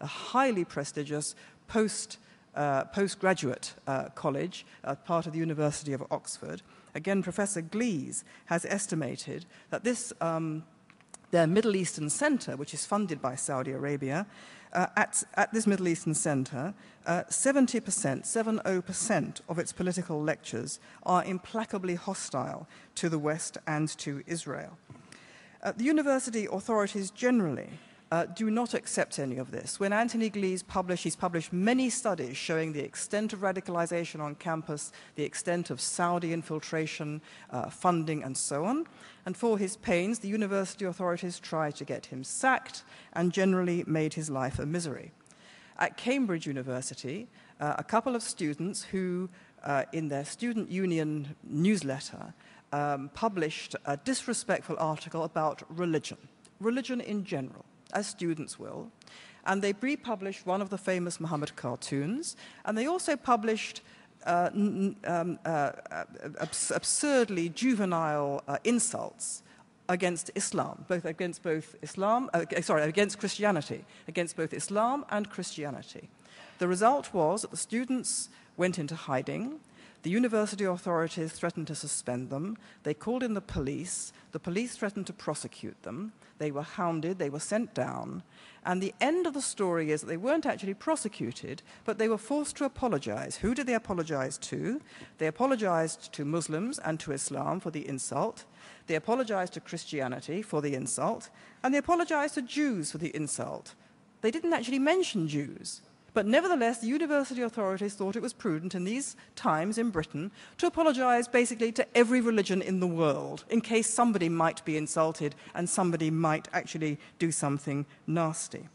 a highly prestigious postgraduate college, part of the University of Oxford. Again, Professor Glees has estimated that this, their Middle Eastern Center, which is funded by Saudi Arabia, at this Middle Eastern Center, 70% of its political lectures are implacably hostile to the West and to Israel. The university authorities generally do not accept any of this. When Anthony Glees published, he's published many studies showing the extent of radicalization on campus, the extent of Saudi infiltration, funding, and so on. And for his pains, the university authorities tried to get him sacked and generally made his life a misery. At Cambridge University, a couple of students who, in their student union newsletter, published a disrespectful article about religion in general, as students will, and they republished one of the famous Muhammad cartoons, and they also published absurdly juvenile insults against Islam, against Christianity, against both Islam and Christianity. The result was that the students went into hiding. The university authorities threatened to suspend them. They called in the police. The police threatened to prosecute them. They were hounded. They were sent down. And the end of the story is that they weren't actually prosecuted, but they were forced to apologize. Who did they apologize to? They apologized to Muslims and to Islam for the insult. They apologized to Christianity for the insult. And they apologized to Jews for the insult. They didn't actually mention Jews. But nevertheless, the university authorities thought it was prudent in these times in Britain to apologize basically to every religion in the world in case somebody might be insulted and somebody might actually do something nasty.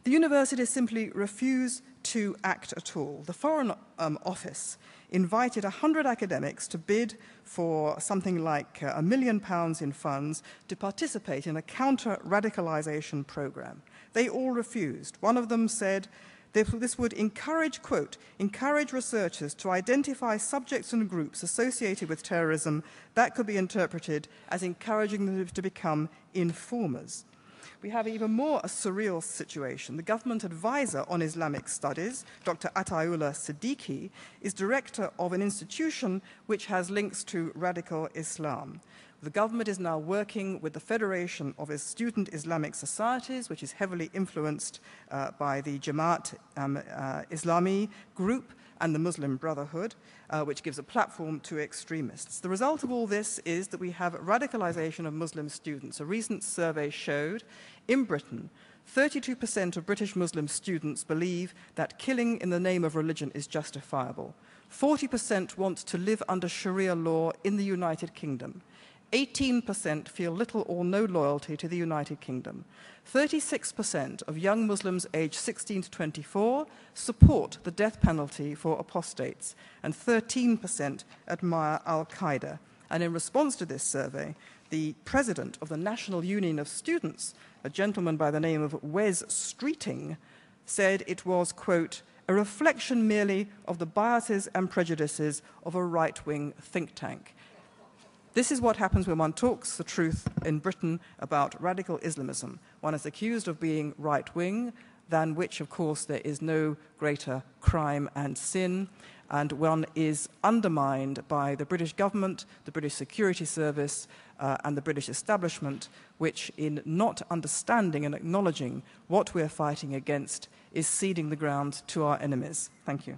The universities simply refused to act at all. The Foreign Office invited 100 academics to bid for something like £1 million in funds to participate in a counter-radicalization program. They all refused. One of them said this would encourage, quote, encourage researchers to identify subjects and groups associated with terrorism that could be interpreted as encouraging them to become informers. We have even more a surreal situation. The government advisor on Islamic studies, Dr. Ataullah Siddiqui, is director of an institution which has links to radical Islam. The government is now working with the Federation of Student Islamic Societies, which is heavily influenced by the Jamaat Islami group and the Muslim Brotherhood, which gives a platform to extremists. The result of all this is that we have radicalization of Muslim students. A recent survey showed in Britain, 32% of British Muslim students believe that killing in the name of religion is justifiable. 40% want to live under Sharia law in the United Kingdom. 18% feel little or no loyalty to the United Kingdom. 36% of young Muslims aged 16 to 24 support the death penalty for apostates, and 13% admire al-Qaeda. And in response to this survey, the president of the National Union of Students, a gentleman by the name of Wes Streeting, said it was, quote, a reflection merely of the biases and prejudices of a right-wing think tank. This is what happens when one talks the truth in Britain about radical Islamism. One is accused of being right-wing, than which, of course, there is no greater crime and sin, and one is undermined by the British government, the British Security Service, and the British establishment, which, in not understanding and acknowledging what we're fighting against, is ceding the ground to our enemies. Thank you.